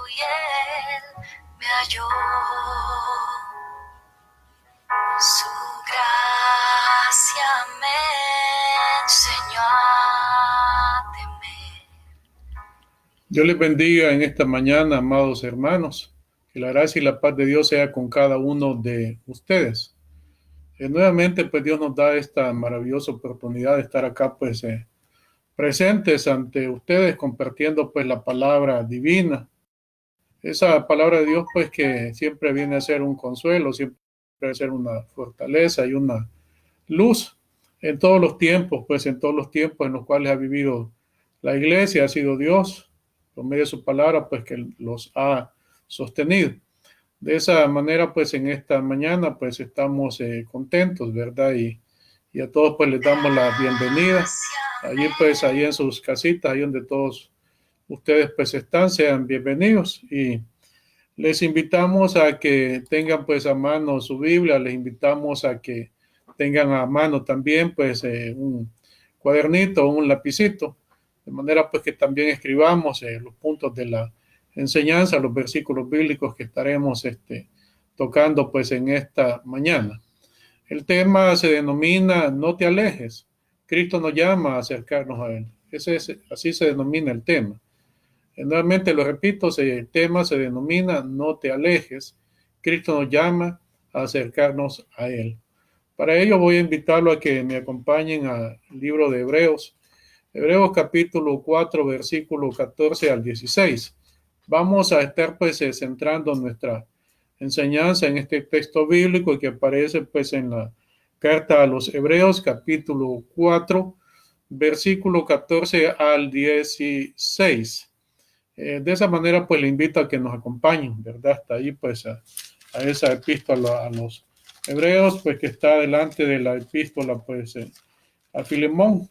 y Él me halló. Su gracia me enseñó a temer. Dios les bendiga en esta mañana, amados hermanos. Que la gracia y la paz de Dios sea con cada uno de ustedes. Nuevamente, pues Dios nos da esta maravillosa oportunidad de estar acá, pues presentes ante ustedes, compartiendo pues la palabra divina. Esa palabra de Dios, pues que siempre viene a ser un consuelo, siempre a ser una fortaleza y una luz en todos los tiempos, pues en todos los tiempos en los cuales ha vivido la iglesia, ha sido Dios, por medio de su palabra, pues que los ha sostenido. De esa manera, pues en esta mañana, pues estamos contentos, ¿verdad? Y a todos, pues les damos la bienvenida. Allí, pues, ahí en sus casitas, ahí donde todos ustedes, pues, están, sean bienvenidos. Y les invitamos a que tengan, pues, a mano su Biblia. Les invitamos a que tengan a mano también, pues, un cuadernito o un lapicito. De manera, pues, que también escribamos los puntos de la enseñanza, los versículos bíblicos que estaremos tocando pues en esta mañana. El tema se denomina No te alejes. Cristo nos llama a acercarnos a Él. Así se denomina el tema. Nuevamente lo repito, el tema se denomina No te alejes. Cristo nos llama a acercarnos a Él. Para ello voy a invitarlo a que me acompañen al libro de Hebreos. Hebreos capítulo 4, versículo 14 al 16. Vamos a estar pues centrando nuestra enseñanza en este texto bíblico que aparece pues en la carta a los Hebreos capítulo 4 versículo 14 al 16. De esa manera pues le invito a que nos acompañen, ¿verdad? Hasta ahí pues a esa epístola a los Hebreos pues que está delante de la epístola pues a Filemón.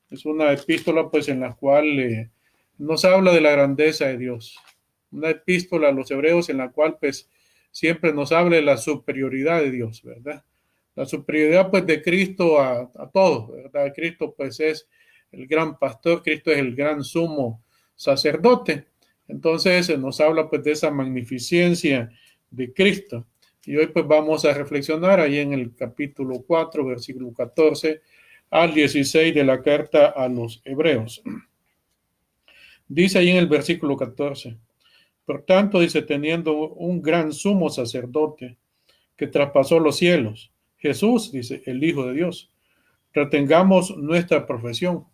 Es una epístola pues en la cual nos habla de la grandeza de Dios. Una epístola a los hebreos en la cual pues siempre nos habla de la superioridad de Dios, ¿verdad? La superioridad pues de Cristo a todos, ¿verdad? Cristo pues es el gran pastor, Cristo es el gran sumo sacerdote. Entonces nos habla pues de esa magnificencia de Cristo. Y hoy pues vamos a reflexionar ahí en el capítulo 4, versículo 14 al 16 de la carta a los Hebreos. Dice ahí en el versículo 14, por tanto, dice, teniendo un gran sumo sacerdote que traspasó los cielos, Jesús, dice, el Hijo de Dios, retengamos nuestra profesión,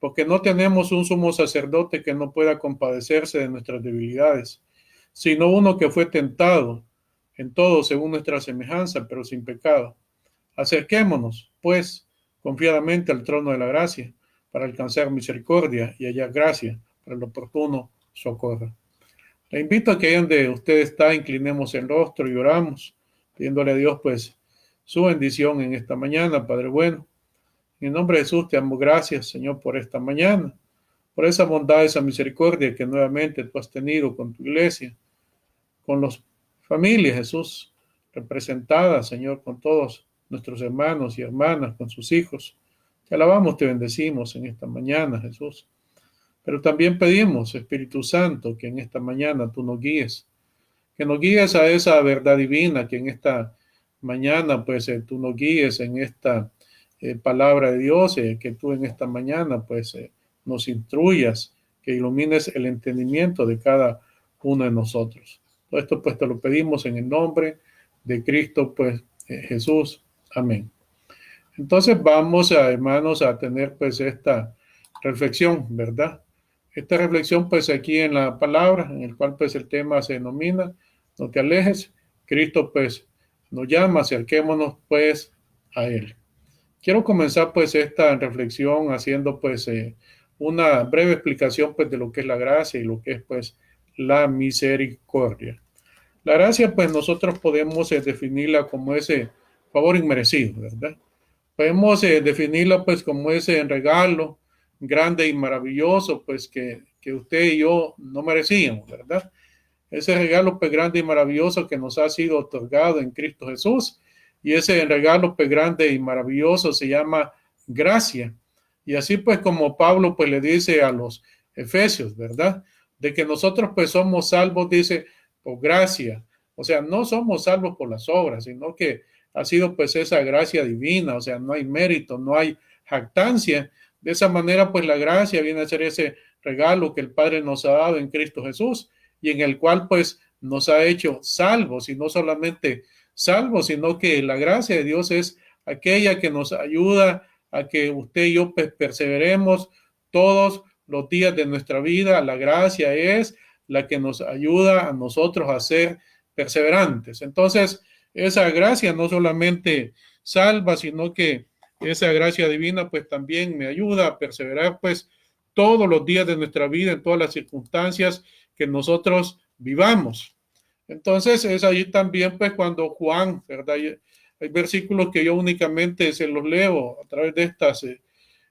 porque no tenemos un sumo sacerdote que no pueda compadecerse de nuestras debilidades, sino uno que fue tentado en todo según nuestra semejanza, pero sin pecado. Acerquémonos, pues, confiadamente al trono de la gracia, para alcanzar misericordia y hallar gracia para el oportuno socorro. Le invito a que ahí donde usted está, inclinemos el rostro y oramos, pidiéndole a Dios, pues, su bendición en esta mañana, Padre bueno. En el nombre de Jesús te damos gracias, Señor, por esta mañana, por esa bondad, esa misericordia que nuevamente tú has tenido con tu iglesia, con las familias, Jesús, representadas, Señor, con todos nuestros hermanos y hermanas, con sus hijos. Te alabamos, te bendecimos en esta mañana, Jesús. Pero también pedimos, Espíritu Santo, que en esta mañana tú nos guíes, que nos guíes a esa verdad divina, que en esta mañana, pues, tú nos guíes en esta palabra de Dios, que tú en esta mañana, pues, nos instruyas, que ilumines el entendimiento de cada uno de nosotros. Todo esto, pues, te lo pedimos en el nombre de Cristo, pues, Jesús. Amén. Entonces vamos, hermanos, a tener, pues, esta reflexión, ¿verdad? Esta reflexión, pues, aquí en la palabra, en el cual, pues, el tema se denomina No te alejes. Cristo, pues, nos llama, acerquémonos, pues, a Él. Quiero comenzar, pues, esta reflexión haciendo, pues, una breve explicación, pues, de lo que es la gracia y lo que es, pues, la misericordia. La gracia, pues, nosotros podemos definirla como ese favor inmerecido, ¿verdad? Podemos definirla pues como ese regalo grande y maravilloso pues que usted y yo no merecíamos, ¿verdad? Ese regalo pues grande y maravilloso que nos ha sido otorgado en Cristo Jesús, y ese regalo pues grande y maravilloso se llama gracia. Y así pues como Pablo pues le dice a los Efesios, ¿verdad? de que nosotros pues somos salvos, dice, por gracia. O sea, no somos salvos por las obras, sino que ha sido pues esa gracia divina, o sea, no hay mérito, no hay jactancia. De esa manera pues la gracia viene a ser ese regalo que el Padre nos ha dado en Cristo Jesús y en el cual pues nos ha hecho salvos, y no solamente salvos, sino que la gracia de Dios es aquella que nos ayuda a que usted y yo pues, perseveremos todos los días de nuestra vida. La gracia es la que nos ayuda a nosotros a ser perseverantes. Entonces, esa gracia no solamente salva, sino que esa gracia divina pues también me ayuda a perseverar pues todos los días de nuestra vida en todas las circunstancias que nosotros vivamos. Entonces es ahí también pues cuando Juan, ¿verdad? Hay versículos que yo únicamente se los leo a través de estas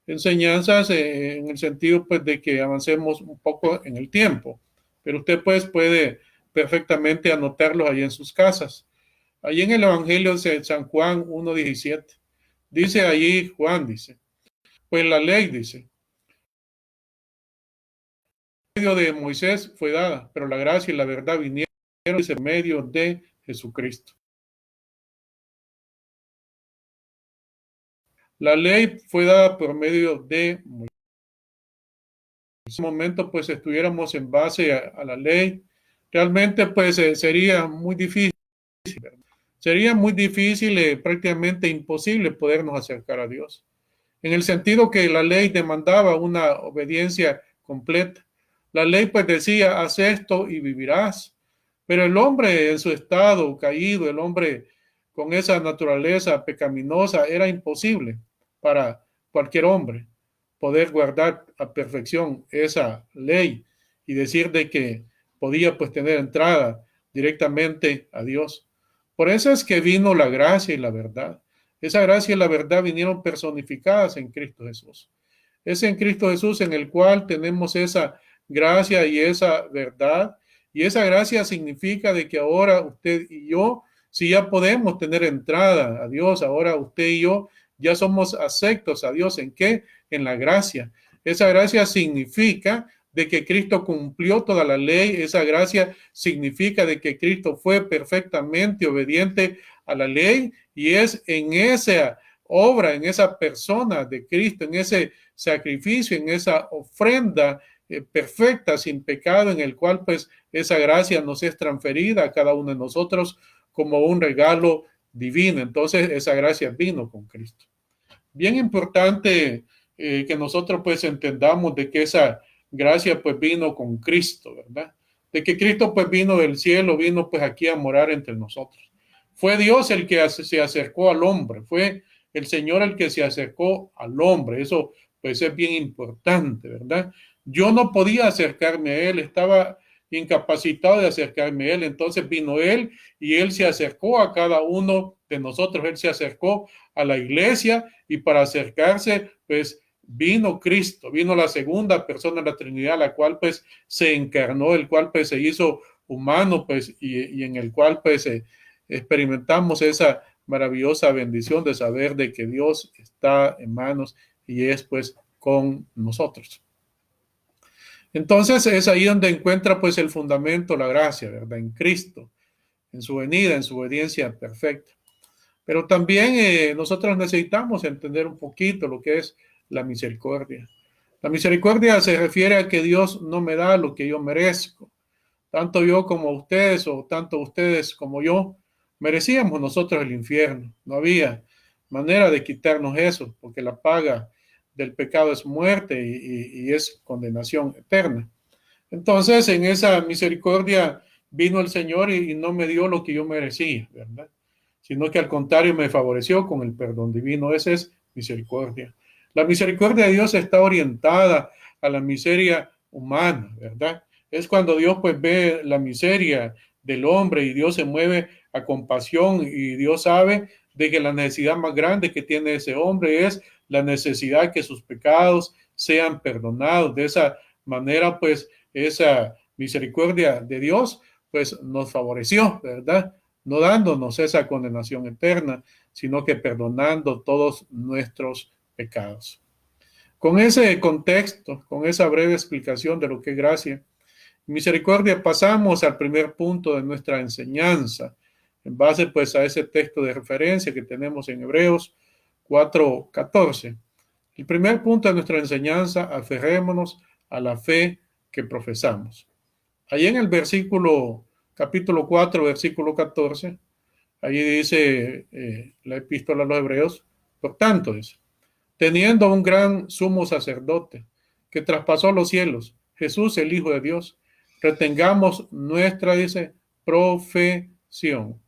enseñanzas en el sentido pues de que avancemos un poco en el tiempo, pero usted pues puede perfectamente anotarlos ahí en sus casas. Allí en el Evangelio de San Juan 1:17, dice allí Juan, dice, pues la ley dice, medio de Moisés fue dada, pero la gracia y la verdad vinieron en medio de Jesucristo. La ley fue dada por medio de Moisés. En ese momento, pues, estuviéramos en base a la ley, realmente, pues, sería muy difícil. Sería muy difícil, prácticamente imposible podernos acercar a Dios. En el sentido que la ley demandaba una obediencia completa. La ley, pues, decía, haz esto y vivirás. Pero el hombre en su estado caído, el hombre con esa naturaleza pecaminosa, era imposible para cualquier hombre poder guardar a perfección esa ley y decir de que podía pues tener entrada directamente a Dios. Por eso es que vino la gracia y la verdad. Esa gracia y la verdad vinieron personificadas en Cristo Jesús. Es en Cristo Jesús en el cual tenemos esa gracia y esa verdad. Y esa gracia significa de que ahora usted y yo, si ya podemos tener entrada a Dios, ahora usted y yo ya somos aceptos a Dios. ¿En qué? En la gracia. Esa gracia significa de que Cristo cumplió toda la ley. Esa gracia significa de que Cristo fue perfectamente obediente a la ley, y es en esa obra, en esa persona de Cristo, en ese sacrificio, en esa ofrenda perfecta, sin pecado, en el cual pues esa gracia nos es transferida a cada uno de nosotros como un regalo divino. Entonces esa gracia vino con Cristo. Bien importante que nosotros pues entendamos de que esa gracia pues vino con Cristo, ¿verdad? De que Cristo pues vino del cielo, vino pues aquí a morar entre nosotros. Fue Dios el que se acercó al hombre, fue el Señor el que se acercó al hombre. Eso pues es bien importante, ¿verdad? Yo no podía acercarme a Él, estaba incapacitado de acercarme a Él, entonces vino Él y Él se acercó a cada uno de nosotros, Él se acercó a la iglesia, y para acercarse pues vino Cristo, vino la segunda persona de la Trinidad, la cual pues se encarnó, el cual pues se hizo humano pues y en el cual pues experimentamos esa maravillosa bendición de saber de que Dios está en manos y es pues con nosotros. Entonces es ahí donde encuentra pues el fundamento, la gracia, ¿verdad? En Cristo, en su venida, en su obediencia perfecta. Pero también nosotros necesitamos entender un poquito lo que es la misericordia. La misericordia se refiere a que Dios no me da lo que yo merezco. Tanto yo como ustedes, o tanto ustedes como yo, merecíamos nosotros el infierno. No había manera de quitarnos eso, porque la paga del pecado es muerte y es condenación eterna. Entonces, en esa misericordia vino el Señor y no me dio lo que yo merecía, ¿verdad? Sino que al contrario me favoreció con el perdón divino. Esa es misericordia. La misericordia de Dios está orientada a la miseria humana, ¿verdad? Es cuando Dios pues ve la miseria del hombre y Dios se mueve a compasión, y Dios sabe de que la necesidad más grande que tiene ese hombre es la necesidad que sus pecados sean perdonados. De esa manera pues esa misericordia de Dios pues nos favoreció, ¿verdad? No dándonos esa condenación eterna, sino que perdonando todos nuestros pecados. Con ese contexto, con esa breve explicación de lo que es gracia, Misericordia, pasamos al primer punto de nuestra enseñanza, en base pues a ese texto de referencia que tenemos en Hebreos 4:14. El primer punto de nuestra enseñanza, aferrémonos a la fe que profesamos. Ahí en el capítulo 4, versículo 14, allí dice la epístola a los Hebreos, por tanto, dice, teniendo un gran sumo sacerdote que traspasó los cielos, Jesús el Hijo de Dios, retengamos nuestra, dice, profesión.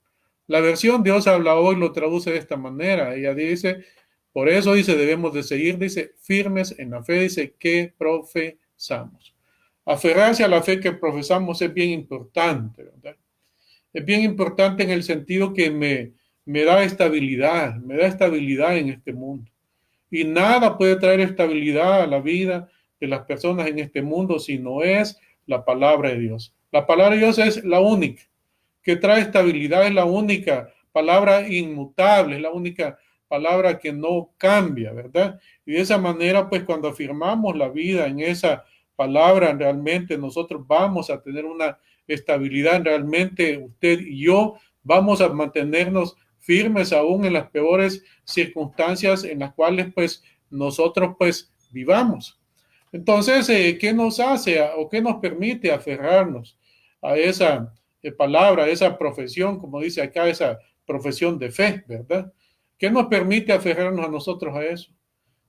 La versión Dios habla hoy lo traduce de esta manera. Ella dice, por eso dice, debemos de seguir, dice, firmes en la fe, dice, que profesamos. Aferrarse a la fe que profesamos es bien importante, ¿verdad? Es bien importante en el sentido que me da estabilidad en este mundo. Y nada puede traer estabilidad a la vida de las personas en este mundo si no es la palabra de Dios. La palabra de Dios es la única que trae estabilidad, es la única palabra inmutable, es la única palabra que no cambia, ¿verdad? Y de esa manera, pues cuando afirmamos la vida en esa palabra, realmente nosotros vamos a tener una estabilidad, realmente usted y yo vamos a mantenernos firmes aún en las peores circunstancias en las cuales pues nosotros pues vivamos. Entonces, ¿qué nos hace o qué nos permite aferrarnos a esa palabra, a esa profesión, como dice acá, esa profesión de fe, ¿verdad? ¿Qué nos permite aferrarnos a nosotros a eso?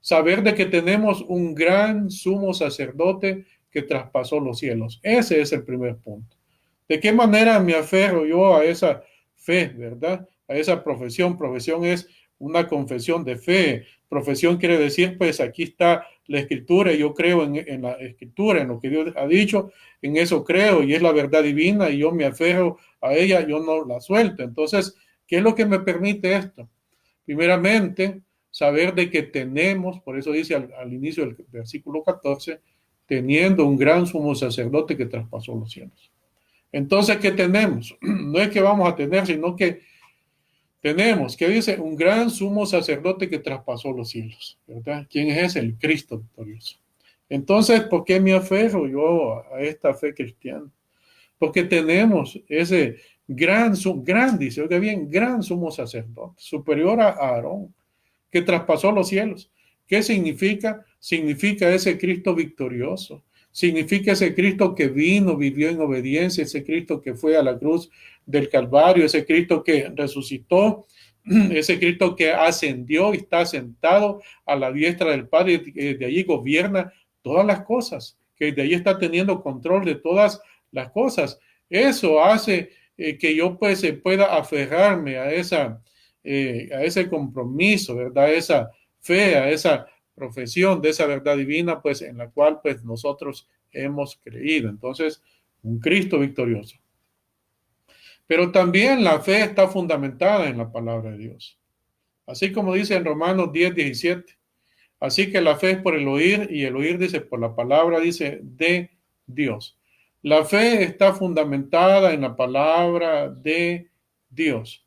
Saber de que tenemos un gran sumo sacerdote que traspasó los cielos. Ese es el primer punto. ¿De qué manera me aferro yo a esa fe, verdad? A esa profesión. Profesión es una confesión de fe. Profesión quiere decir, pues aquí está la escritura, yo creo en la escritura, en lo que Dios ha dicho, en eso creo y es la verdad divina y yo me aferro a ella, yo no la suelto. Entonces, ¿qué es lo que me permite esto? Primeramente, saber de que tenemos, por eso dice al inicio del versículo 14, teniendo un gran sumo sacerdote que traspasó los cielos. Entonces, ¿qué tenemos? No es que vamos a tener, sino que tenemos, ¿qué dice? Un gran sumo sacerdote que traspasó los cielos, ¿verdad? ¿Quién es ese? El Cristo victorioso. Entonces, ¿por qué me aferro yo a esta fe cristiana? Porque tenemos ese dice, oiga bien, gran sumo sacerdote, superior a Aarón, que traspasó los cielos. ¿Qué significa? Significa ese Cristo victorioso. Significa ese Cristo que vino, vivió en obediencia, ese Cristo que fue a la cruz del Calvario, ese Cristo que resucitó, ese Cristo que ascendió y está sentado a la diestra del Padre, y de allí gobierna todas las cosas, que de allí está teniendo control de todas las cosas. Eso hace que yo pues pueda aferrarme a ese compromiso, ¿verdad? A esa fe, a esa profesión de esa verdad divina, pues en la cual pues nosotros hemos creído. Entonces, un Cristo victorioso. Pero también la fe está fundamentada en la palabra de Dios. Así como dice en Romanos 10:17. Así que la fe es por el oír y el oír dice por la palabra, dice de Dios. La fe está fundamentada en la palabra de Dios.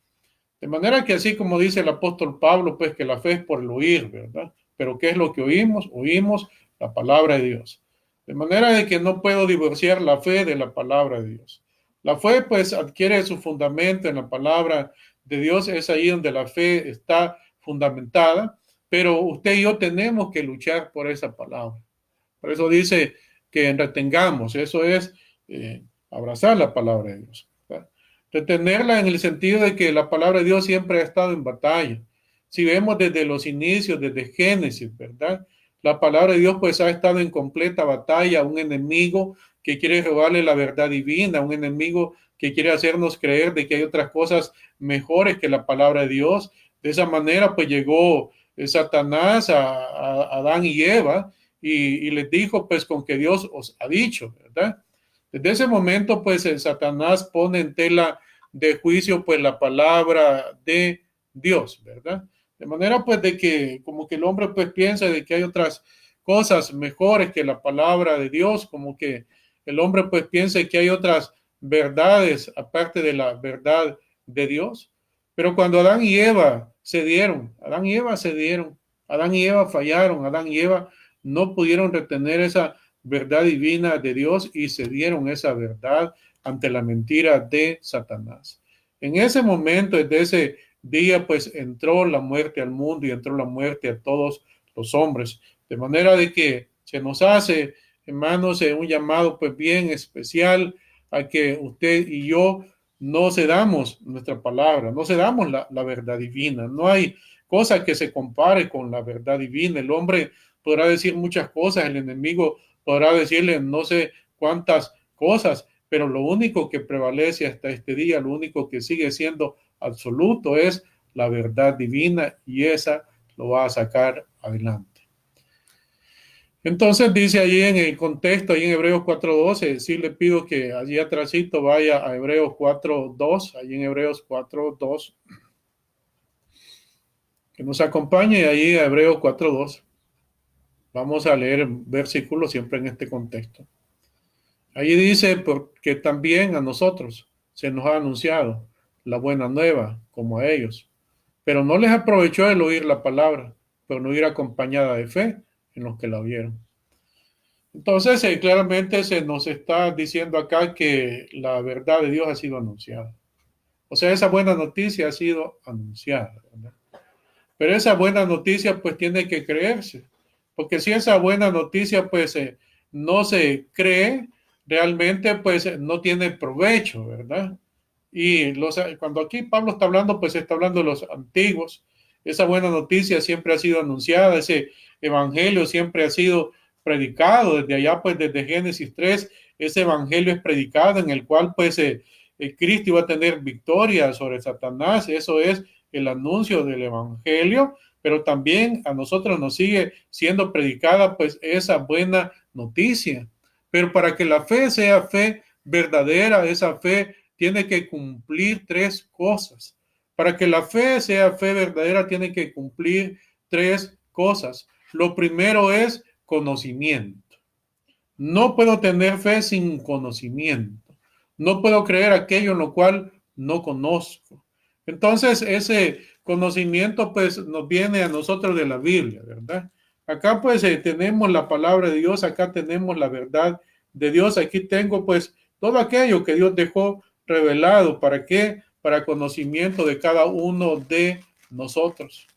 De manera que así como dice el apóstol Pablo, pues que la fe es por el oír, ¿verdad? Pero ¿qué es lo que oímos? Oímos la palabra de Dios. De manera de que no puedo divorciar la fe de la palabra de Dios. La fe pues adquiere su fundamento en la palabra de Dios, es ahí donde la fe está fundamentada, pero usted y yo tenemos que luchar por esa palabra. Por eso dice que retengamos, eso es abrazar la palabra de Dios. Retenerla en el sentido de que la palabra de Dios siempre ha estado en batalla. Si vemos desde los inicios, desde Génesis, ¿verdad? La palabra de Dios pues ha estado en completa batalla, un enemigo que quiere robarle la verdad divina, un enemigo que quiere hacernos creer de que hay otras cosas mejores que la palabra de Dios. De esa manera pues llegó Satanás a Adán y Eva y les dijo pues con que Dios os ha dicho, ¿verdad? Desde ese momento, pues, Satanás pone en tela de juicio, pues, la palabra de Dios, ¿verdad? De manera, pues, de que como que el hombre, pues, piensa de que hay otras cosas mejores que la palabra de Dios, como que el hombre, pues, piensa que hay otras verdades aparte de la verdad de Dios. Pero cuando Adán y Eva cedieron, Adán y Eva fallaron, Adán y Eva no pudieron retener esa verdad divina de Dios y cedieron esa verdad ante la mentira de Satanás. En ese momento, desde ese día, pues entró la muerte al mundo y entró la muerte a todos los hombres. De manera de que se nos hace, hermanos, un llamado pues bien especial a que usted y yo no cedamos nuestra palabra, no cedamos la verdad divina. No hay cosa que se compare con la verdad divina. El hombre podrá decir muchas cosas, el enemigo podrá decirle no sé cuántas cosas, pero lo único que prevalece hasta este día, lo único que sigue siendo absoluto es la verdad divina y esa lo va a sacar adelante. Entonces dice allí en el contexto, allí en Hebreos 4.12, sí le pido que allí atrásito vaya a Hebreos 4.2, allí en Hebreos 4.2, que nos acompañe allí a Hebreos 4.2. Vamos a leer versículos siempre en este contexto. Allí dice, porque también a nosotros se nos ha anunciado la buena nueva, como a ellos. Pero no les aprovechó el oír la palabra, pero no ir acompañada de fe en los que la oyeron. Entonces, claramente se nos está diciendo acá que la verdad de Dios ha sido anunciada. O sea, esa buena noticia ha sido anunciada, ¿verdad? Pero esa buena noticia pues tiene que creerse, porque si esa buena noticia pues no se cree, realmente pues no tiene provecho, ¿verdad? Y cuando aquí Pablo está hablando, pues está hablando de los antiguos. Esa buena noticia siempre ha sido anunciada, ese evangelio siempre ha sido predicado desde allá, pues desde Génesis 3, ese evangelio es predicado en el cual pues Cristo iba a tener victoria sobre Satanás. Eso es el anuncio del evangelio, pero también a nosotros nos sigue siendo predicada pues esa buena noticia. Pero para que la fe sea fe verdadera, esa fe tiene que cumplir tres cosas. Para que la fe sea fe verdadera, tiene que cumplir tres cosas. Lo primero es conocimiento. No puedo tener fe sin conocimiento. No puedo creer aquello en lo cual no conozco. Entonces, ese conocimiento pues nos viene a nosotros de la Biblia, ¿verdad? Acá pues tenemos la palabra de Dios, acá tenemos la verdad de Dios, aquí tengo pues todo aquello que Dios dejó revelado. ¿Para qué? Para conocimiento de cada uno de nosotros.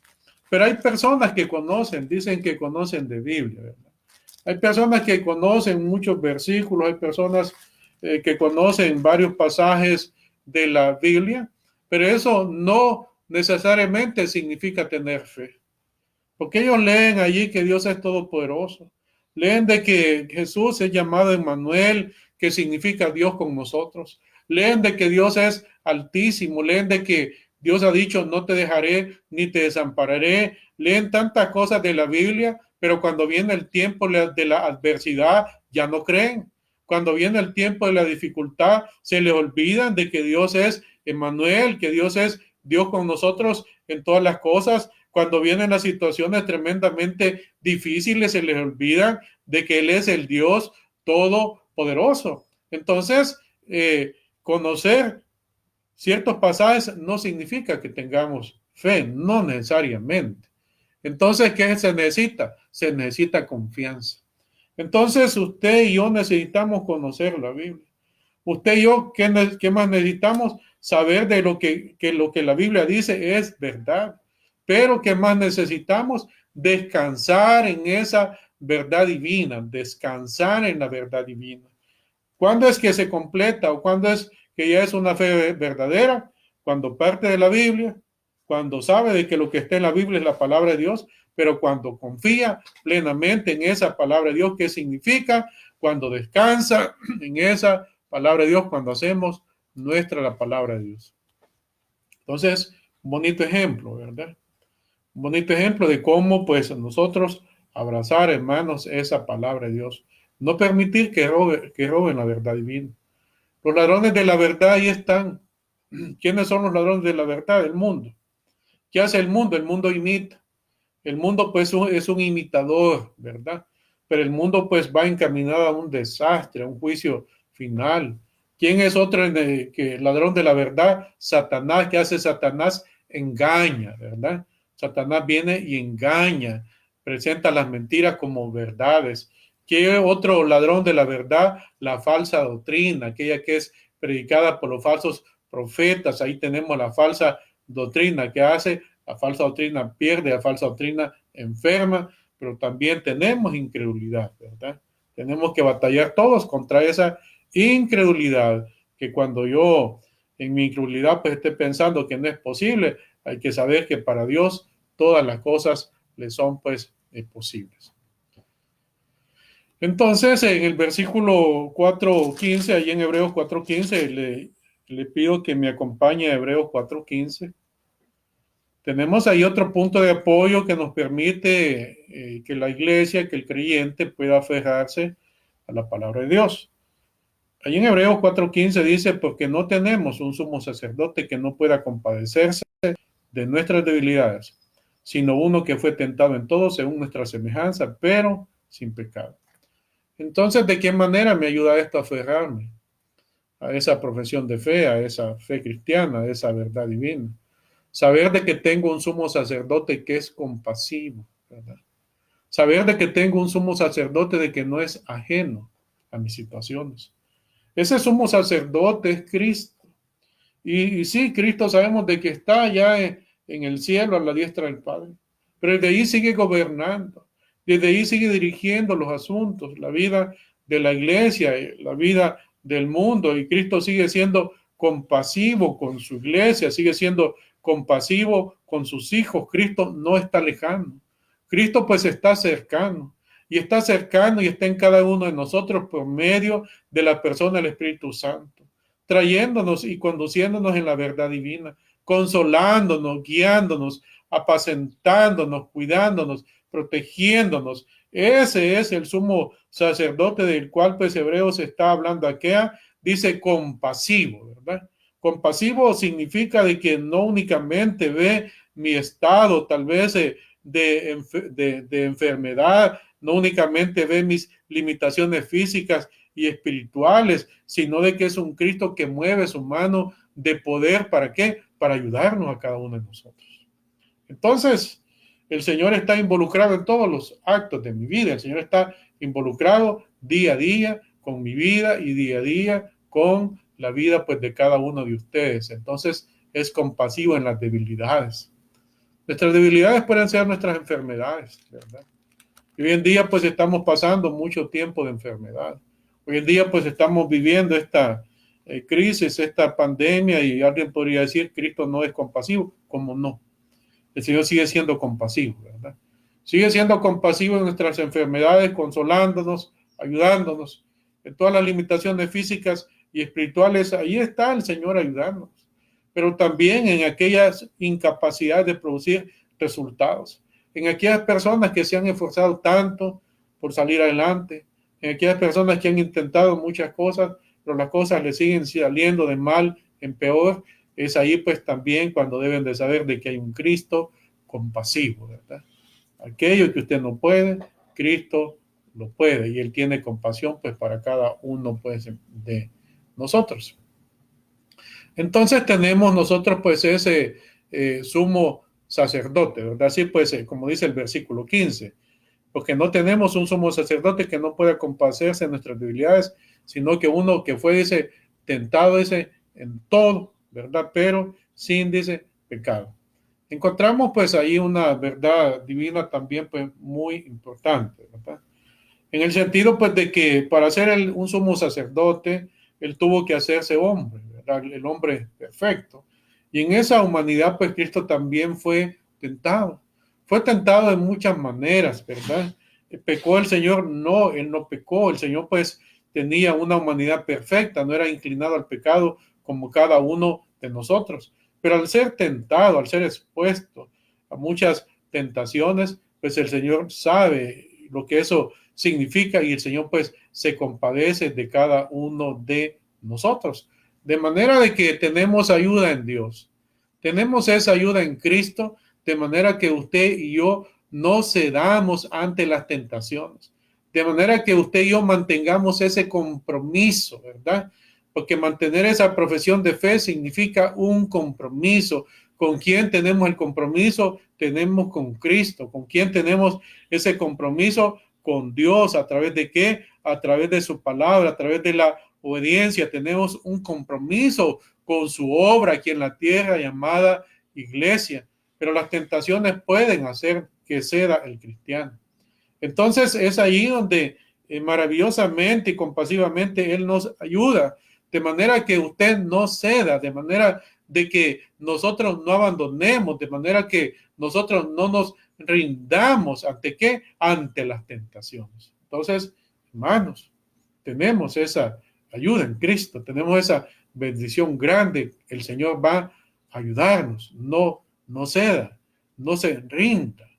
Pero hay personas que conocen, dicen que conocen de Biblia, ¿verdad? Hay personas que conocen muchos versículos, hay personas que conocen varios pasajes de la Biblia, pero eso no necesariamente significa tener fe. Porque ellos leen allí que Dios es todopoderoso. Leen de que Jesús es llamado Emmanuel, que significa Dios con nosotros. Leen de que Dios es altísimo. Leen de que Dios ha dicho, no te dejaré ni te desampararé. Leen tantas cosas de la Biblia, pero cuando viene el tiempo de la adversidad, ya no creen. Cuando viene el tiempo de la dificultad, se les olvidan de que Dios es Emmanuel, que Dios es Dios con nosotros en todas las cosas. Cuando vienen las situaciones tremendamente difíciles, se les olvida de que Él es el Dios todopoderoso. Entonces, conocer ciertos pasajes no significa que tengamos fe, no necesariamente. Entonces, ¿qué se necesita? Se necesita confianza. Entonces, usted y yo necesitamos conocer la Biblia. Usted y yo, ¿qué más necesitamos? Saber de lo que la Biblia dice es verdad. Pero ¿qué más necesitamos? Descansar en esa verdad divina, descansar en la verdad divina. ¿Cuándo es que se completa o cuándo es que ya es una fe verdadera? Cuando parte de la Biblia, cuando sabe de que lo que está en la Biblia es la palabra de Dios, pero cuando confía plenamente en esa palabra de Dios, ¿qué significa? Cuando descansa en esa palabra de Dios, cuando hacemos nuestra la palabra de Dios. Entonces, un bonito ejemplo, ¿verdad? Un bonito ejemplo de cómo pues nosotros abrazar, hermanos, esa palabra de Dios. No permitir que roben la verdad divina. Los ladrones de la verdad ahí están. ¿Quiénes son los ladrones de la verdad? El mundo. ¿Qué hace el mundo? El mundo imita. El mundo pues es un imitador, ¿verdad? Pero el mundo pues va encaminado a un desastre, a un juicio final. ¿Quién es otro que ladrón de la verdad? Satanás. ¿Qué hace Satanás? Engaña, ¿verdad? Satanás viene y engaña, presenta las mentiras como verdades. ¿Qué otro ladrón de la verdad? La falsa doctrina, aquella que es predicada por los falsos profetas. Ahí tenemos la falsa doctrina que hace, la falsa doctrina pierde, la falsa doctrina enferma, pero también tenemos incredulidad, ¿verdad? Tenemos que batallar todos contra esa incredulidad, que cuando yo en mi incredulidad pues esté pensando que no es posible, hay que saber que para Dios todas las cosas le son pues posibles. Entonces, en el versículo 4:15, ahí en Hebreos 4:15, le pido que me acompañe a Hebreos 4:15. Tenemos ahí otro punto de apoyo que nos permite que la iglesia, que el creyente pueda aferrarse a la palabra de Dios. Ahí en Hebreos 4:15 dice, porque no tenemos un sumo sacerdote que no pueda compadecerse de nuestras debilidades, sino uno que fue tentado en todo según nuestra semejanza, pero sin pecado. Entonces, ¿de qué manera me ayuda esto a aferrarme a esa profesión de fe, a esa fe cristiana, a esa verdad divina? Saber de que tengo un sumo sacerdote que es compasivo, ¿verdad? Saber de que tengo un sumo sacerdote de que no es ajeno a mis situaciones. Ese sumo sacerdote es Cristo. Y sí, Cristo sabemos de que está ya en el cielo a la diestra del Padre, pero desde ahí sigue gobernando, desde ahí sigue dirigiendo los asuntos, la vida de la iglesia, la vida del mundo, y Cristo sigue siendo compasivo con su iglesia, sigue siendo compasivo con sus hijos. Cristo no está lejano, Cristo pues está cercano, y está cercano y está en cada uno de nosotros por medio de la persona del Espíritu Santo, trayéndonos y conduciéndonos en la verdad divina, consolándonos, guiándonos, apacentándonos, cuidándonos, protegiéndonos. Ese es el sumo sacerdote del cual pues Hebreos está hablando aquí. Dice compasivo, ¿verdad? Compasivo significa de que no únicamente ve mi estado tal vez de enfermedad, no únicamente ve mis limitaciones físicas y espirituales, sino de que es un Cristo que mueve su mano de poder. ¿Para qué? Para ayudarnos a cada uno de nosotros. Entonces, el Señor está involucrado en todos los actos de mi vida. El Señor está involucrado día a día con mi vida y día a día con la vida pues de cada uno de ustedes. Entonces, es compasivo en las debilidades. Nuestras debilidades pueden ser nuestras enfermedades, ¿verdad? Y hoy en día pues estamos pasando mucho tiempo de enfermedad. Hoy en día pues estamos viviendo esta crisis, esta pandemia, y alguien podría decir, Cristo no es compasivo. ¿Cómo no? El Señor sigue siendo compasivo, ¿verdad? Sigue siendo compasivo en nuestras enfermedades, consolándonos, ayudándonos. En todas las limitaciones físicas y espirituales, ahí está el Señor ayudándonos. Pero también en aquellas incapacidades de producir resultados, en aquellas personas que se han esforzado tanto por salir adelante, en aquellas personas que han intentado muchas cosas, pero las cosas le siguen saliendo de mal en peor. Es ahí pues también cuando deben de saber de que hay un Cristo compasivo, ¿verdad? Aquello que usted no puede, Cristo lo puede, y Él tiene compasión pues para cada uno pues de nosotros. Entonces tenemos nosotros pues ese sumo sacerdote, ¿verdad? Así pues, como dice el versículo 15, porque no tenemos un sumo sacerdote que no pueda compadecerse de nuestras debilidades, sino que uno que fue, dice, tentado, dice, en todo, ¿verdad? Pero sin, dice, pecado. Encontramos pues ahí una verdad divina también pues muy importante, ¿verdad? En el sentido pues de que para ser un sumo sacerdote, él tuvo que hacerse hombre, ¿verdad? El hombre perfecto. Y en esa humanidad pues Cristo también fue tentado. Fue tentado de muchas maneras, ¿verdad? ¿Pecó el Señor? No, Él no pecó. El Señor pues tenía una humanidad perfecta, no era inclinado al pecado como cada uno de nosotros. Pero al ser tentado, al ser expuesto a muchas tentaciones, pues el Señor sabe lo que eso significa, y el Señor pues se compadece de cada uno de nosotros. De manera de que tenemos ayuda en Dios. Tenemos esa ayuda en Cristo, de manera que usted y yo no cedamos ante las tentaciones. De manera que usted y yo mantengamos ese compromiso, ¿verdad? Porque mantener esa profesión de fe significa un compromiso. ¿Con quién tenemos el compromiso? Tenemos con Cristo. ¿Con quién tenemos ese compromiso? con Dios. ¿A través de qué? A través de su palabra, a través de la obediencia. Tenemos un compromiso con su obra aquí en la tierra llamada iglesia. Pero las tentaciones pueden hacer que ceda el cristiano. Entonces es ahí donde maravillosamente y compasivamente Él nos ayuda, de manera que usted no ceda, de manera de que nosotros no abandonemos, de manera que nosotros no nos rindamos. ¿Ante qué? Ante las tentaciones. Entonces, hermanos, tenemos esa ayuda en Cristo, tenemos esa bendición grande. El Señor va a ayudarnos. No ceda, no se rinda,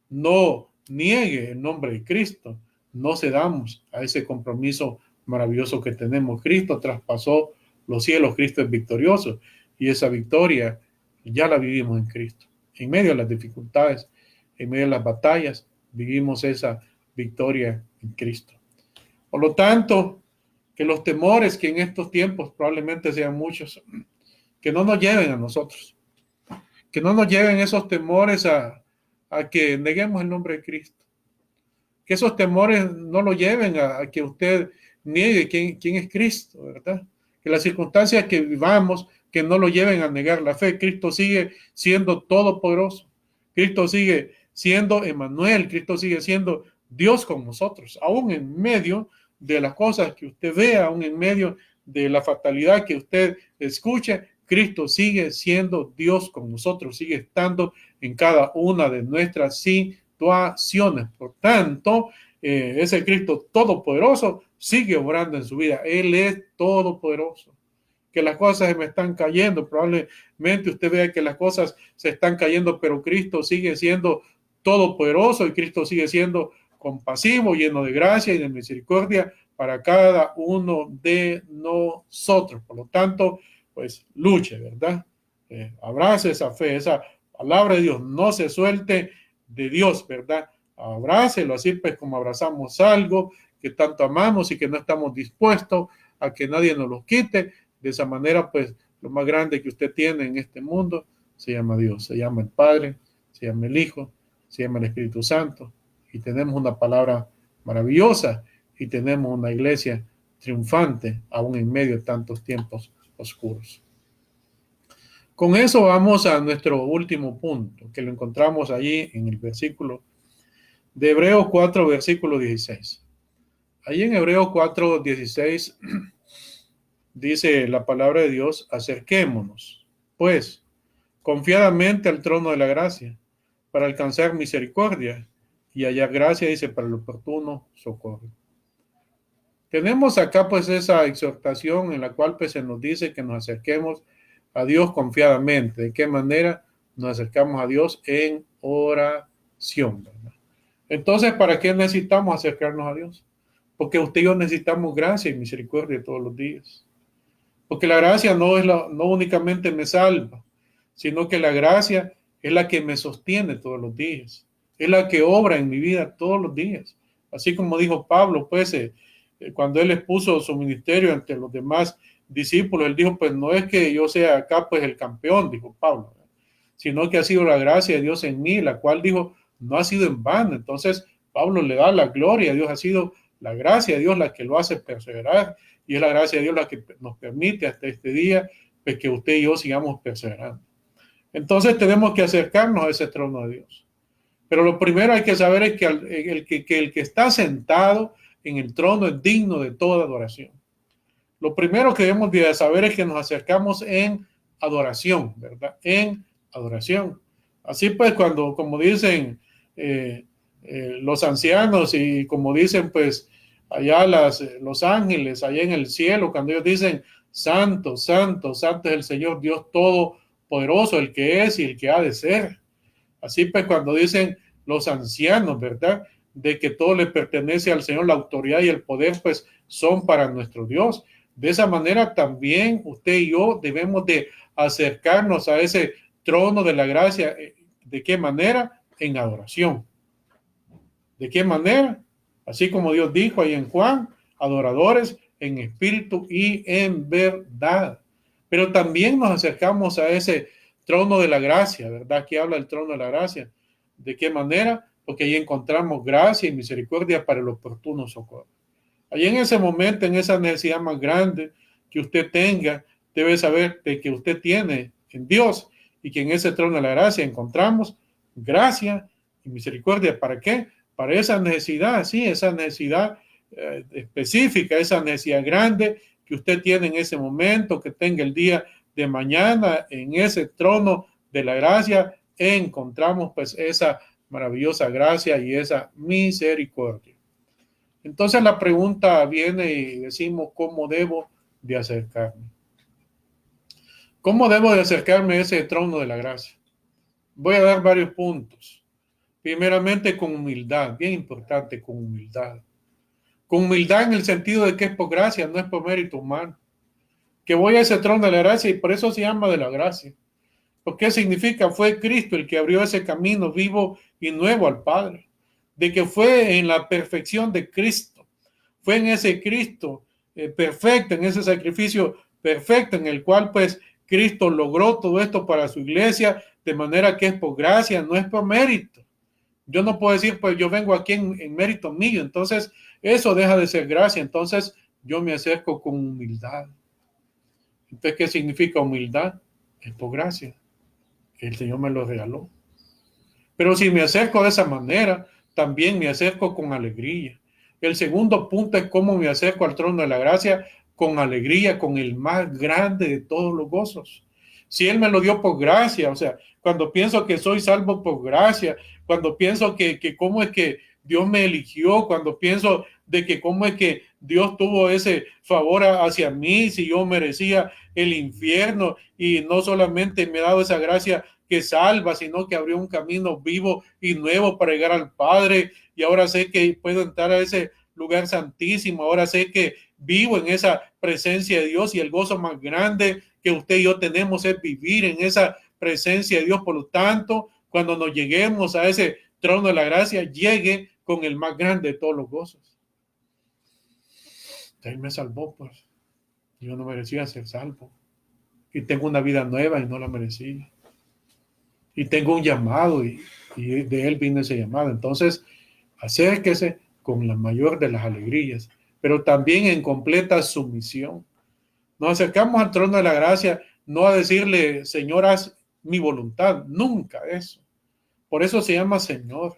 no niegue el nombre de Cristo, no cedamos a ese compromiso maravilloso que tenemos. Cristo traspasó los cielos, Cristo es victorioso y esa victoria ya la vivimos en Cristo. En medio de las dificultades, en medio de las batallas, vivimos esa victoria en Cristo. Por lo tanto, que los temores que en estos tiempos probablemente sean muchos, que no nos lleven a nosotros, que no nos lleven esos temores a que neguemos el nombre de Cristo. Que esos temores no lo lleven a que usted niegue quién es Cristo, ¿verdad? Que las circunstancias que vivamos, que no lo lleven a negar la fe. Cristo sigue siendo todopoderoso. Cristo sigue siendo Emmanuel. Cristo sigue siendo Dios con nosotros. Aún en medio de las cosas que usted vea, aún en medio de la fatalidad que usted escuche, Cristo sigue siendo Dios con nosotros, sigue estando en cada una de nuestras situaciones. Por tanto, ese Cristo todopoderoso sigue obrando en su vida. Él es todopoderoso. Que las cosas se me están cayendo, probablemente usted vea que las cosas se están cayendo, pero Cristo sigue siendo todopoderoso y Cristo sigue siendo compasivo, lleno de gracia y de misericordia para cada uno de nosotros. Por lo tanto, pues luche, ¿verdad? Abrace esa fe, esa palabra de Dios, no se suelte de Dios, ¿verdad? Abrácelo así pues como abrazamos algo que tanto amamos y que no estamos dispuestos a que nadie nos lo quite. De esa manera, pues, lo más grande que usted tiene en este mundo se llama Dios, se llama el Padre, se llama el Hijo, se llama el Espíritu Santo. Y tenemos una palabra maravillosa y tenemos una iglesia triunfante aún en medio de tantos tiempos oscuros. Con eso vamos a nuestro último punto, que lo encontramos allí en el versículo de Hebreos 4, versículo 16. Allí en Hebreos 4, 16 dice la palabra de Dios: acerquémonos, pues, confiadamente al trono de la gracia, para alcanzar misericordia y hallar gracia, dice, para el oportuno socorro. Tenemos acá pues esa exhortación en la cual pues se nos dice que nos acerquemos a Dios confiadamente. ¿De qué manera nos acercamos a Dios? En oración, ¿verdad? Entonces, ¿para qué necesitamos acercarnos a Dios? Porque usted y yo necesitamos gracia y misericordia todos los días. Porque la gracia no únicamente me salva, sino que la gracia es la que me sostiene todos los días. Es la que obra en mi vida todos los días. Así como dijo Pablo, pues, cuando él expuso su ministerio ante los demás discípulos, él dijo, pues no es que yo sea acá pues el campeón, dijo Pablo, sino que ha sido la gracia de Dios en mí, la cual dijo, no ha sido en vano. Entonces Pablo le da la gloria a Dios, ha sido la gracia de Dios la que lo hace perseverar y es la gracia de Dios la que nos permite hasta este día pues, que usted y yo sigamos perseverando. Entonces tenemos que acercarnos a ese trono de Dios. Pero lo primero hay que saber es que el que está sentado en el trono es digno de toda adoración. Lo primero que debemos de saber es que nos acercamos en adoración, ¿verdad? En adoración. Así pues, cuando, como dicen los ancianos y como dicen pues allá los ángeles, allá en el cielo, cuando ellos dicen, santo, santo, santo es el Señor Dios Todopoderoso, el que es y el que ha de ser. Así pues, cuando dicen los ancianos, ¿verdad? De que todo le pertenece al Señor, la autoridad y el poder, pues son para nuestro Dios. De esa manera también usted y yo debemos de acercarnos a ese trono de la gracia. ¿De qué manera? En adoración. ¿De qué manera? Así como Dios dijo ahí en Juan, adoradores en espíritu y en verdad. Pero también nos acercamos a ese trono de la gracia, ¿verdad? Aquí habla el trono de la gracia. ¿De qué manera? porque ahí encontramos gracia y misericordia para el oportuno socorro. Allí en ese momento, en esa necesidad más grande que usted tenga, debe saber de que usted tiene en Dios y que en ese trono de la gracia encontramos gracia y misericordia. ¿Para qué? Para esa necesidad, sí, esa necesidad específica, esa necesidad grande que usted tiene en ese momento, que tenga el día de mañana, en ese trono de la gracia, encontramos pues esa maravillosa gracia y esa misericordia. Entonces la pregunta viene y decimos, ¿cómo debo de acercarme? ¿Cómo debo de acercarme a ese trono de la gracia? Voy a dar varios puntos. Primeramente con humildad, bien importante, con humildad. Con humildad en el sentido de que es por gracia, no es por mérito humano. Que voy a ese trono de la gracia y por eso se llama de la gracia. ¿Qué significa? Fue Cristo el que abrió ese camino vivo y nuevo al Padre. De que fue en la perfección de Cristo. Fue en ese Cristo perfecto, en ese sacrificio perfecto en el cual pues Cristo logró todo esto para su iglesia, de manera que es por gracia, no es por mérito. Yo no puedo decir, pues yo vengo aquí en mérito mío, entonces eso deja de ser gracia, entonces yo me acerco con humildad. Entonces, ¿qué significa humildad? Es por gracia. El Señor me lo regaló. Pero si me acerco de esa manera, también me acerco con alegría. El segundo punto es cómo me acerco al trono de la gracia con alegría, con el más grande de todos los gozos. Si Él me lo dio por gracia, o sea, cuando pienso que soy salvo por gracia, cuando pienso que cómo es que Dios me eligió, cuando pienso de que cómo es que Dios tuvo ese favor hacia mí, si yo merecía el infierno y no solamente me ha dado esa gracia que salva, sino que abrió un camino vivo y nuevo para llegar al Padre, y ahora sé que puedo entrar a ese lugar santísimo, ahora sé que vivo en esa presencia de Dios, y el gozo más grande que usted y yo tenemos es vivir en esa presencia de Dios. Por lo tanto, cuando nos lleguemos a ese trono de la gracia, llegue con el más grande de todos los gozos. Él me salvó, pues yo no merecía ser salvo, y tengo una vida nueva y no la merecía, y tengo un llamado y de Él vino ese llamado. Entonces acérquese con la mayor de las alegrías, pero también en completa sumisión. Nos acercamos al trono de la gracia no a decirle, Señor, haz mi voluntad, nunca eso. Por eso se llama Señor.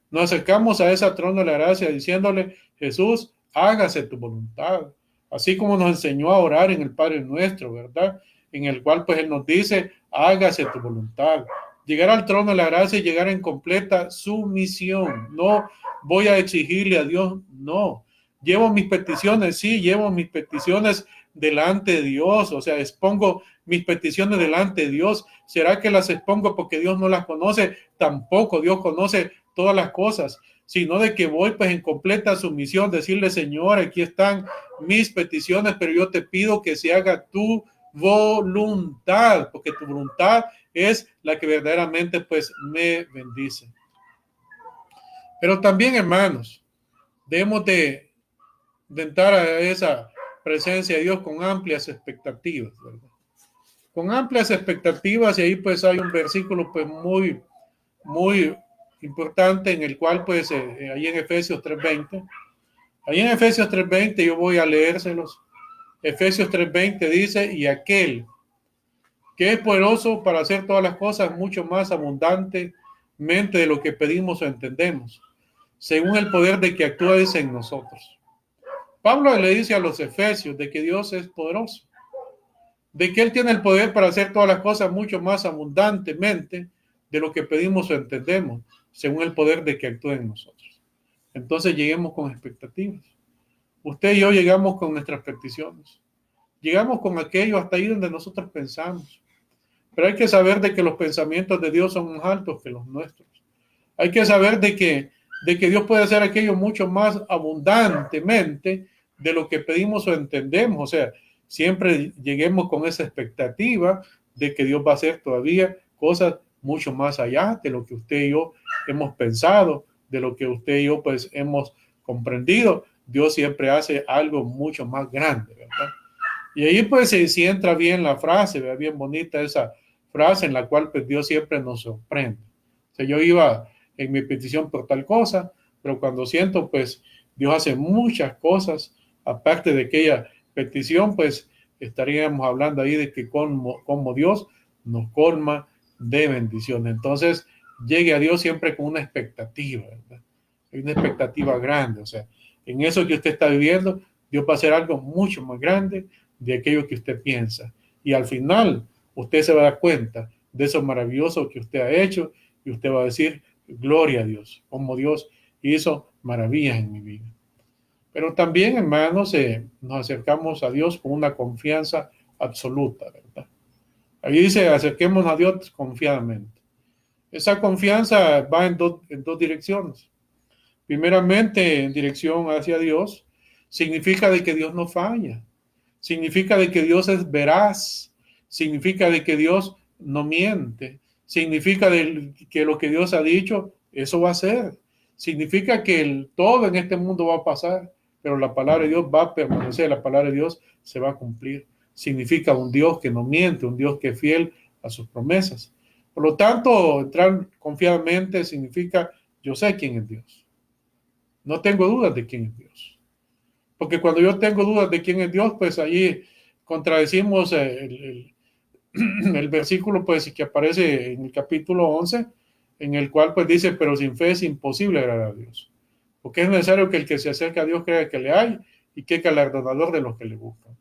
Nos acercamos a ese trono de la gracia diciéndole, Jesús, hágase tu voluntad. Así como nos enseñó a orar en el Padre Nuestro, ¿verdad? En el cual pues Él nos dice, hágase tu voluntad. Llegar al trono de la gracia y llegar en completa sumisión. No voy a exigirle a Dios, no. Llevo mis peticiones, sí, llevo mis peticiones delante de Dios, o sea, expongo mis peticiones delante de Dios. ¿Será que las expongo porque Dios no las conoce? Tampoco, Dios conoce todas las cosas, sino de que voy pues en completa sumisión, decirle, Señor, aquí están mis peticiones, pero yo te pido que se haga tu voluntad, porque tu voluntad es la que verdaderamente pues me bendice. Pero también, hermanos, debemos de entrar a esa presencia de Dios con amplias expectativas, ¿verdad? Con amplias expectativas, y ahí pues hay un versículo pues muy importante en el cual pues ahí en Efesios 3:20, ahí en Efesios 3:20 yo voy a leérselos. Efesios 3:20 dice, y aquel que es poderoso para hacer todas las cosas mucho más abundantemente de lo que pedimos o entendemos, según el poder de que actúa en nosotros. Pablo le dice a los efesios de que Dios es poderoso, de que Él tiene el poder para hacer todas las cosas mucho más abundantemente de lo que pedimos o entendemos, según el poder de que actúa en nosotros. Entonces lleguemos con expectativas. Usted y yo llegamos con nuestras peticiones. Llegamos con aquello hasta ahí donde nosotros pensamos. Pero hay que saber de que los pensamientos de Dios son más altos que los nuestros. Hay que saber de que Dios puede hacer aquello mucho más abundantemente de lo que pedimos o entendemos. O sea, siempre lleguemos con esa expectativa de que Dios va a hacer todavía cosas mucho más allá de lo que usted y yo hemos pensado, de lo que usted y yo pues hemos comprendido. Dios siempre hace algo mucho más grande, ¿verdad? Y ahí pues si entra bien la frase, ¿verdad? Bien bonita esa frase en la cual pues Dios siempre nos sorprende. O sea, yo iba en mi petición por tal cosa, pero cuando siento, pues Dios hace muchas cosas, aparte de aquella petición, pues estaríamos hablando ahí de que como Dios nos colma de bendiciones. Entonces, llegue a Dios siempre con una expectativa, ¿verdad? Hay una expectativa grande, o sea, en eso que usted está viviendo, Dios va a hacer algo mucho más grande de aquello que usted piensa. Y al final, usted se va a dar cuenta de eso maravilloso que usted ha hecho y usted va a decir, gloria a Dios, como Dios hizo maravillas en mi vida. Pero también, hermanos, nos acercamos a Dios con una confianza absoluta, ¿verdad? Ahí dice, acerquémonos a Dios confiadamente. Esa confianza va en dos direcciones. Primeramente, en dirección hacia Dios, significa de que Dios no falla, significa de que Dios es veraz, significa de que Dios no miente, significa de que lo que Dios ha dicho, eso va a ser. Significa que todo en este mundo va a pasar, pero la palabra de Dios va a permanecer, la palabra de Dios se va a cumplir. Significa un Dios que no miente, un Dios que es fiel a sus promesas. Por lo tanto, entrar confiadamente significa yo sé quién es Dios. No tengo dudas de quién es Dios. Porque cuando yo tengo dudas de quién es Dios, pues allí contradecimos el versículo pues, que aparece en el capítulo 11, en el cual pues dice, pero sin fe es imposible agradar a Dios. Porque es necesario que el que se acerca a Dios crea que le hay y que es galardonador de los que le buscan.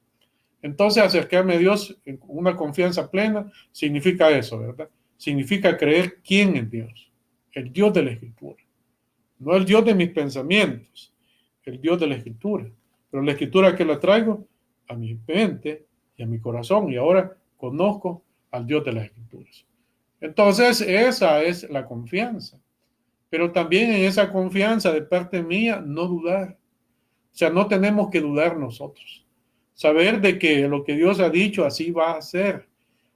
Entonces, acercarme a Dios con una confianza plena significa eso, ¿verdad? Significa creer quién es Dios, el Dios de la Escritura. No el Dios de mis pensamientos, el Dios de la Escritura. Pero la Escritura que la traigo a mi mente y a mi corazón. Y ahora conozco al Dios de las Escrituras. Entonces, esa es la confianza. Pero también en esa confianza de parte mía, no dudar. O sea, no tenemos que dudar nosotros. Saber de que lo que Dios ha dicho así va a ser.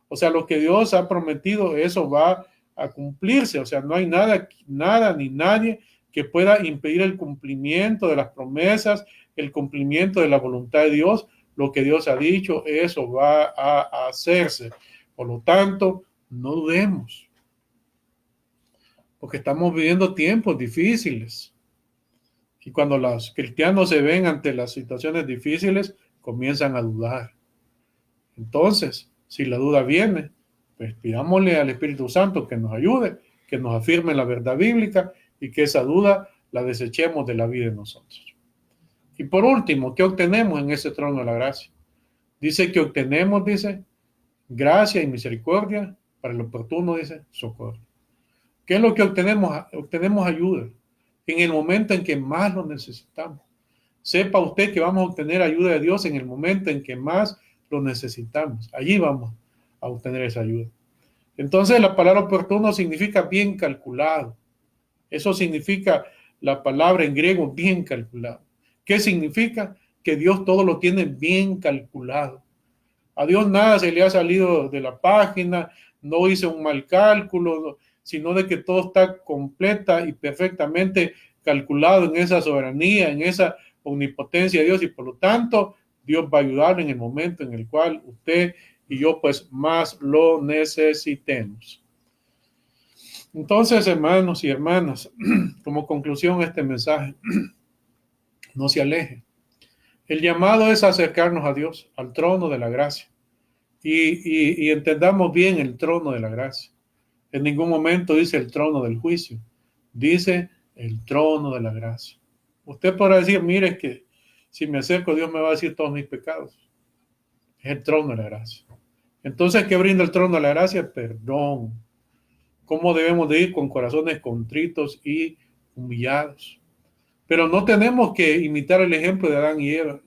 O sea, lo que Dios ha prometido, eso va a cumplirse. O sea, no hay nada ni nadie que pueda impedir el cumplimiento de las promesas, el cumplimiento de la voluntad de Dios. Lo que Dios ha dicho, eso va a hacerse. Por lo tanto, no dudemos, porque estamos viviendo tiempos difíciles. Y cuando los cristianos se ven ante las situaciones difíciles, comienzan a dudar. Entonces, si la duda viene, pues pidámosle al Espíritu Santo que nos ayude, que nos afirme la verdad bíblica y que esa duda la desechemos de la vida de nosotros. Y por último, ¿qué obtenemos en ese trono de la gracia? Dice que obtenemos, dice, gracia y misericordia para el oportuno, dice, socorro. ¿Qué es lo que obtenemos? Obtenemos ayuda en el momento en que más lo necesitamos. Sepa usted que vamos a obtener ayuda de Dios en el momento en que más lo necesitamos. Allí vamos a obtener esa ayuda. Entonces, la palabra oportuno significa bien calculado. Eso significa la palabra en griego bien calculado. ¿Qué significa? Que Dios todo lo tiene bien calculado. A Dios nada se le ha salido de la página, no hizo un mal cálculo, sino de que todo está completa y perfectamente calculado en esa soberanía, en esa omnipotencia de Dios, y por lo tanto Dios va a ayudarle en el momento en el cual usted y yo pues más lo necesitemos. Entonces, hermanos y hermanas, como conclusión a este mensaje, no se aleje. El llamado es acercarnos a Dios, al trono de la gracia. Y entendamos bien el trono de la gracia. En ningún momento dice el trono del juicio, dice el trono de la gracia. Usted podrá decir, mire, es que si me acerco, Dios me va a decir todos mis pecados. Es el trono de la gracia. Entonces, ¿qué brinda el trono de la gracia? Perdón. ¿Cómo debemos de ir? Con corazones contritos y humillados. Pero no tenemos que imitar el ejemplo de Adán y Eva.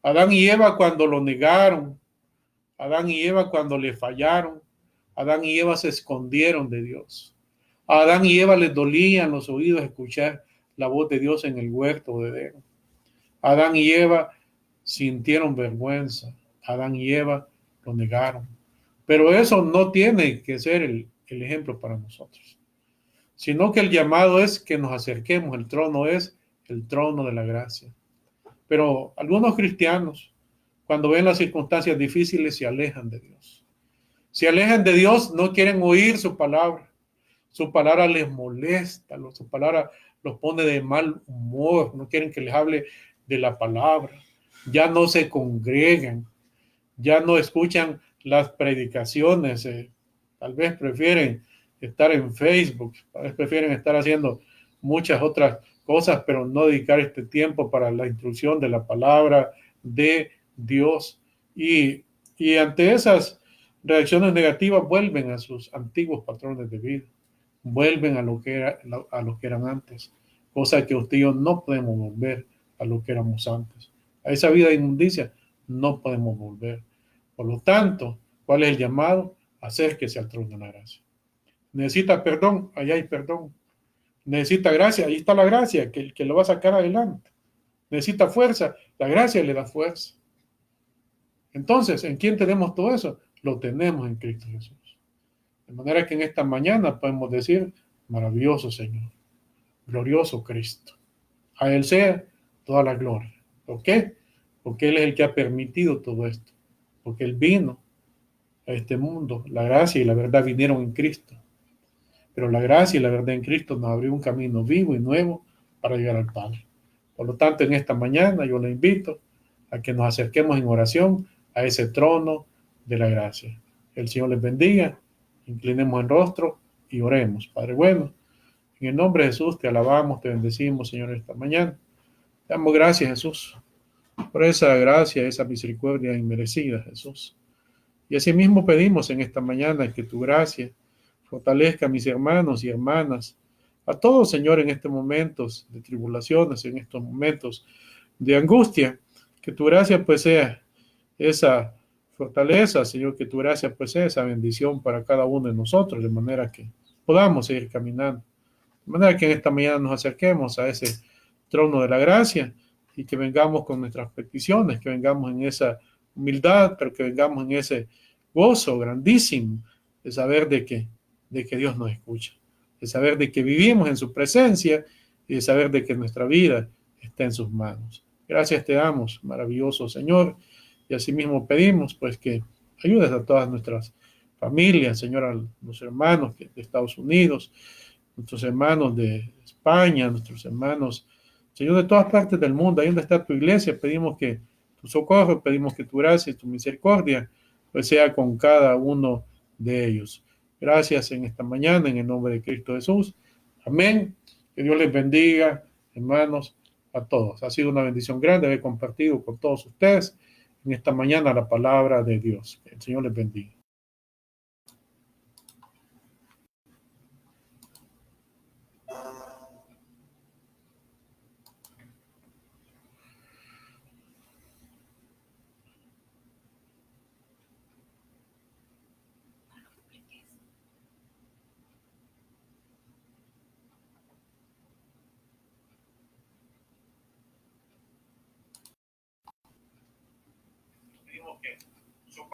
Adán y Eva cuando lo negaron, Adán y Eva cuando le fallaron, Adán y Eva se escondieron de Dios. A Adán y Eva les dolían los oídos escuchar la voz de Dios en el huerto de Edén. Adán y Eva sintieron vergüenza. Adán y Eva lo negaron. Pero eso no tiene que ser el ejemplo para nosotros, sino que el llamado es que nos acerquemos. El trono es el trono de la gracia. Pero algunos cristianos, cuando ven las circunstancias difíciles, se alejan de Dios. Se alejan de Dios, no quieren oír su palabra. Su palabra les molesta, su palabra los pone de mal humor, no quieren que les hable de la palabra, ya no se congregan, ya no escuchan las predicaciones, tal vez prefieren estar en Facebook, tal vez prefieren estar haciendo muchas otras cosas, pero no dedicar este tiempo para la instrucción de la palabra de Dios. Y ante esas reacciones negativas vuelven a sus antiguos patrones de vida, vuelven a lo que eran antes, cosa que usted y yo no podemos volver a lo que éramos antes. A esa vida de inmundicia no podemos volver. Por lo tanto, ¿cuál es el llamado? Acérquese al trono de la gracia. Necesita perdón, allá hay perdón. Necesita gracia, ahí está la gracia que lo va a sacar adelante. Necesita fuerza, la gracia le da fuerza. Entonces, ¿en quién tenemos todo eso? Lo tenemos en Cristo Jesús. De manera que en esta mañana podemos decir, maravilloso Señor, glorioso Cristo. A Él sea toda la gloria. ¿Por qué? Porque Él es el que ha permitido todo esto. Porque Él vino a este mundo. La gracia y la verdad vinieron en Cristo. Pero la gracia y la verdad en Cristo nos abrió un camino vivo y nuevo para llegar al Padre. Por lo tanto, en esta mañana yo le invito a que nos acerquemos en oración a ese trono de la gracia. El Señor les bendiga. Inclinemos el rostro y oremos. Padre bueno, en el nombre de Jesús te alabamos, te bendecimos, Señor, esta mañana. Te damos gracias, Jesús, por esa gracia, esa misericordia inmerecida, Jesús. Y asimismo pedimos en esta mañana que tu gracia fortalezca a mis hermanos y hermanas, a todos, Señor, en estos momentos de tribulaciones, en estos momentos de angustia, que tu gracia pues sea esa fortaleza, Señor, que tu gracia pues sea esa bendición para cada uno de nosotros, de manera que podamos seguir caminando. De manera que en esta mañana nos acerquemos a ese trono de la gracia y que vengamos con nuestras peticiones, que vengamos en esa humildad, pero que vengamos en ese gozo grandísimo de saber de que Dios nos escucha, de saber de que vivimos en su presencia y de saber de que nuestra vida está en sus manos. Gracias te damos, maravilloso Señor, y asimismo pedimos pues que ayudes a todas nuestras familias, Señor, a los hermanos de Estados Unidos, nuestros hermanos de España, nuestros hermanos, Señor, de todas partes del mundo, ahí donde está tu iglesia, pedimos que tu socorro, pedimos que tu gracia y tu misericordia pues sea con cada uno de ellos. Gracias en esta mañana, en el nombre de Cristo Jesús. Amén. Que Dios les bendiga, hermanos, a todos. Ha sido una bendición grande haber compartido con todos ustedes en esta mañana la palabra de Dios. Que el Señor les bendiga. Pedimos que